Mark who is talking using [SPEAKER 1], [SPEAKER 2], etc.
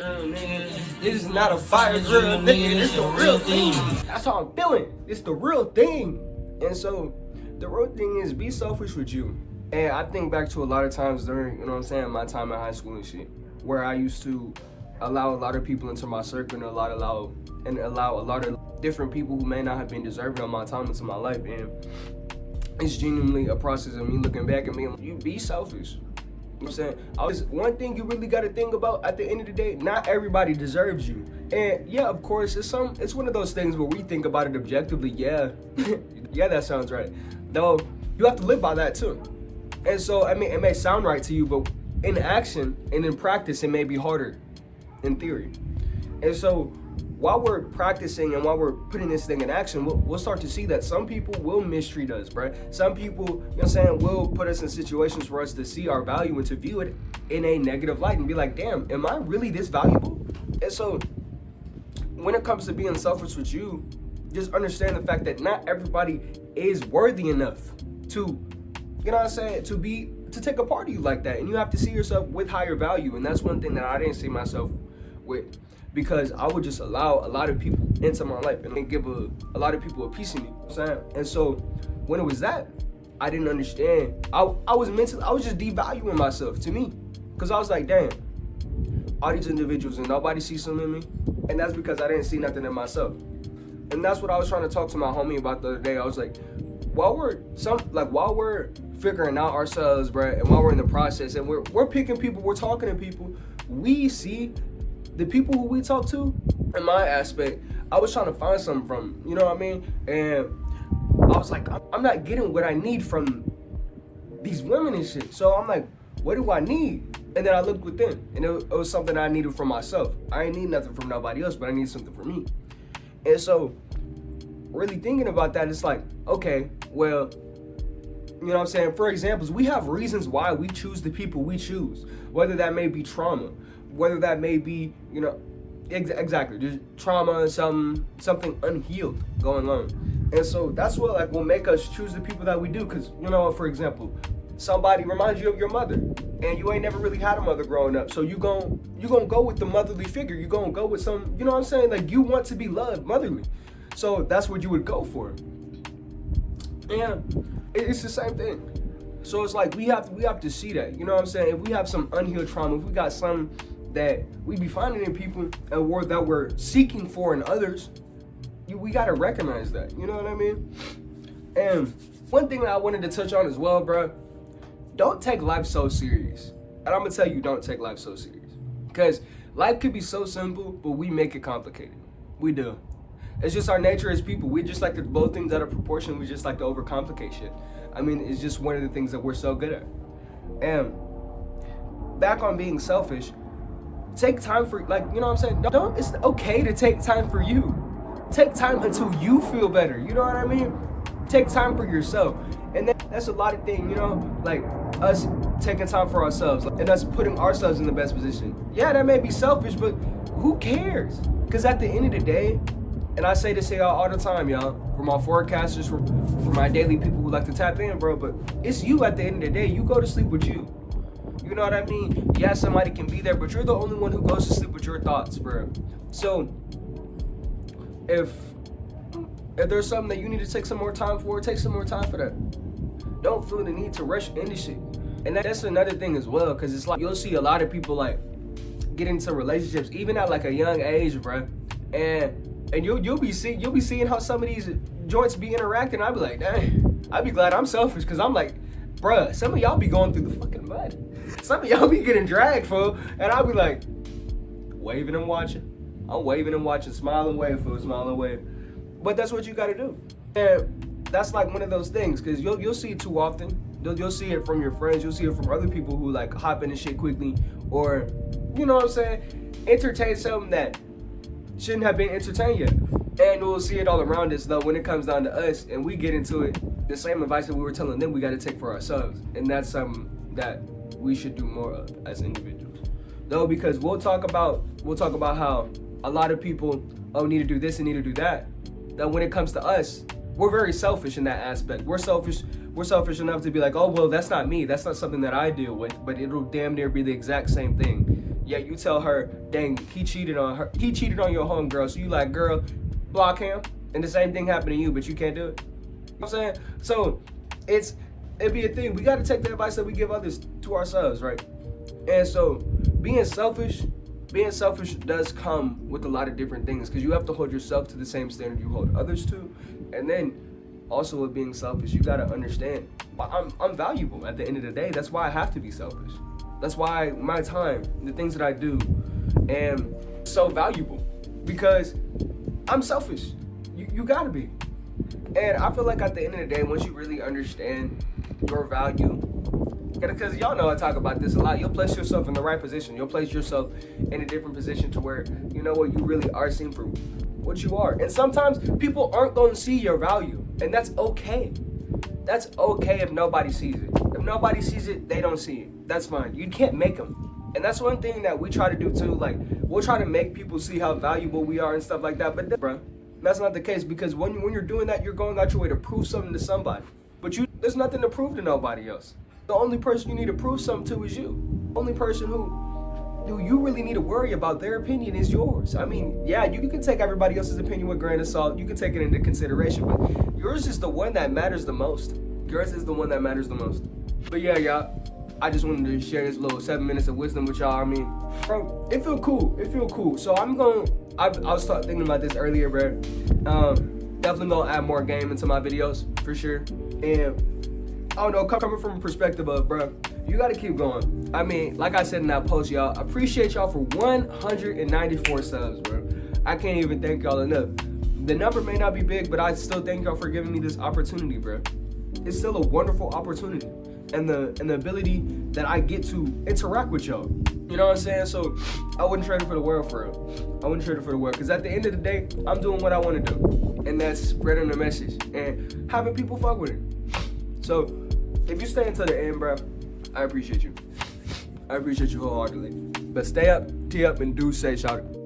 [SPEAKER 1] This is not a fire drill, nigga. This the real thing. That's how I'm feeling. It's the real thing. And so, the real thing is be selfish with you. And I think back to a lot of times during, you know what I'm saying, my time in high school and shit, where I used to allow a lot of people into my circle and allow a lot of different people who may not have been deserving of my time into my life. And it's genuinely a process of me looking back and being like, you be selfish. You know what I'm saying? One thing you really got to think about at the end of the day, not everybody deserves you. And yeah, of course, it's one of those things where we think about it objectively. Yeah, yeah, that sounds right. Though, you have to live by that too. And so, I mean, it may sound right to you, but in action and in practice, it may be harder in theory. And so, while we're practicing and while we're putting this thing in action, we'll start to see that some people will mistreat us, bro. Some people, you know what I'm saying, will put us in situations for us to see our value and to view it in a negative light and be like, damn, am I really this valuable? And so, when it comes to being selfish with you, just understand the fact that not everybody is worthy enough to, you know what I'm saying, to take a part of you like that. And you have to see yourself with higher value. And that's one thing that I didn't see myself with, because I would just allow a lot of people into my life and then give a lot of people a piece of me, you know what I'm saying? And so when it was that, I didn't understand. I was just devaluing myself to me, because I was like, damn, all these individuals and nobody sees something in me. And that's because I didn't see nothing in myself. And that's what I was trying to talk to my homie about the other day. I was like, while we're figuring out ourselves, bro, and while we're in the process and we're picking people, we're talking to people, we see the people who we talk to. In my aspect, I was trying to find something from, you know what I mean? And I was like, I'm not getting what I need from these women and shit. So I'm like, what do I need? And then I looked within, and it was something I needed for myself. I ain't need nothing from nobody else, but I need something for me. And so, really thinking about that, it's like, okay, well, you know what I'm saying? For examples, we have reasons why we choose the people we choose, whether that may be trauma, whether that may be, you know, exactly, just trauma and something unhealed going on. And so that's what like will make us choose the people that we do. Because, you know, for example, somebody reminds you of your mother, and you ain't never really had a mother growing up, so you gonna go with the motherly figure. You gonna go with some, you know what I'm saying? Like, you want to be loved motherly, so that's what you would go for. And it's the same thing. So it's like we have to see that, you know what I'm saying? If we have some unhealed trauma, if we got some that we be finding in people and that we're seeking for in others, we gotta recognize that, you know what I mean? And one thing that I wanted to touch on as well, bro, don't take life so serious. And I'm gonna tell you, don't take life so serious. Because life could be so simple, but we make it complicated. We do. It's just our nature as people. We just like to blow things out of proportion. We just like to overcomplicate shit. I mean, it's just one of the things that we're so good at. And back on being selfish, take time for, like, you know what I'm saying? It's okay to take time for you. Take time until you feel better. You know what I mean? Take time for yourself. And that's a lot of things, you know, like us taking time for ourselves and us putting ourselves in the best position. Yeah, that may be selfish, but who cares? Because at the end of the day, and I say this to y'all all the time, y'all, for my forecasters, for my daily people who like to tap in, bro, but it's you at the end of the day. You go to sleep with you. You know what I mean? Yeah, somebody can be there, but you're the only one who goes to sleep with your thoughts, bro. So, if there's something that you need to take some more time for, take some more time for that. Don't feel the need to rush into shit. And that's another thing as well, because it's like you'll see a lot of people like get into relationships even at like a young age, bro. And you'll be seeing how some of these joints be interacting. I'll be like, dang, I'd be glad I'm selfish, because I'm like, bruh, some of y'all be going through the fucking mud. Some of y'all be getting dragged, fool. And I'll be like, waving and watching. I'm waving and watching, smiling, wave, fool, smiling, wave. But that's what you gotta do. And that's like one of those things, because you'll see it too often. You'll see it from your friends. You'll see it from other people who like hop into shit quickly, or, you know what I'm saying, entertain something that shouldn't have been entertained yet. And we'll see it all around us, though, when it comes down to us and we get into it. The same advice that we were telling them, we got to take for ourselves. And that's something that we should do more of as individuals. Though, because we'll talk about how a lot of people need to do this and need to do that. That when it comes to us, we're very selfish in that aspect. We're selfish enough to be like, oh, well, that's not me. That's not something that I deal with, but it'll damn near be the exact same thing. Yeah, you tell her, dang, he cheated on your homegirl. So you like, girl, block him. And the same thing happened to you, but you can't do it. You know what I'm saying? So it'd be a thing. We got to take the advice that we give others to ourselves, right? And so being selfish does come with a lot of different things, because you have to hold yourself to the same standard you hold others to. And then also with being selfish, you got to understand, I'm valuable at the end of the day. That's why I have to be selfish. That's why my time, the things that I do, am so valuable, because I'm selfish. You got to be. And I feel like at the end of the day, once you really understand your value, because y'all know I talk about this a lot, you'll place yourself in the right position. You'll place yourself in a different position to where, you know what, you really are seen for what you are. And sometimes people aren't going to see your value, and that's okay. That's okay if nobody sees it. If nobody sees it, they don't see it. That's fine. You can't make them. And that's one thing that we try to do too. Like, we'll try to make people see how valuable we are and stuff like that. But bro, that's not the case, because when you're doing that, you're going out your way to prove something to somebody. But there's nothing to prove to nobody else. The only person you need to prove something to is you. The only person who you really need to worry about, their opinion is yours. I mean, yeah, you can take everybody else's opinion with a grain of salt. You can take it into consideration, but yours is the one that matters the most. Yours is the one that matters the most. But yeah, y'all, I just wanted to share this little 7 minutes of wisdom with y'all. I mean, bro, it feel cool. So I was thinking about this earlier, bro. Definitely gonna add more game into my videos, for sure. And I don't know, coming from a perspective of, bro, you gotta keep going. I mean, like I said in that post, y'all, I appreciate y'all for 194 subs, bro. I can't even thank y'all enough. The number may not be big, but I still thank y'all for giving me this opportunity, bro. It's still a wonderful opportunity. And the ability that I get to interact with y'all. You know what I'm saying? So I wouldn't trade it for the world, for real. I wouldn't trade it for the world, because at the end of the day, I'm doing what I want to do. And that's spreading the message and having people fuck with it. So if you stay until the end, bro, I appreciate you. I appreciate you wholeheartedly. But stay up, tee up, and do say shout it.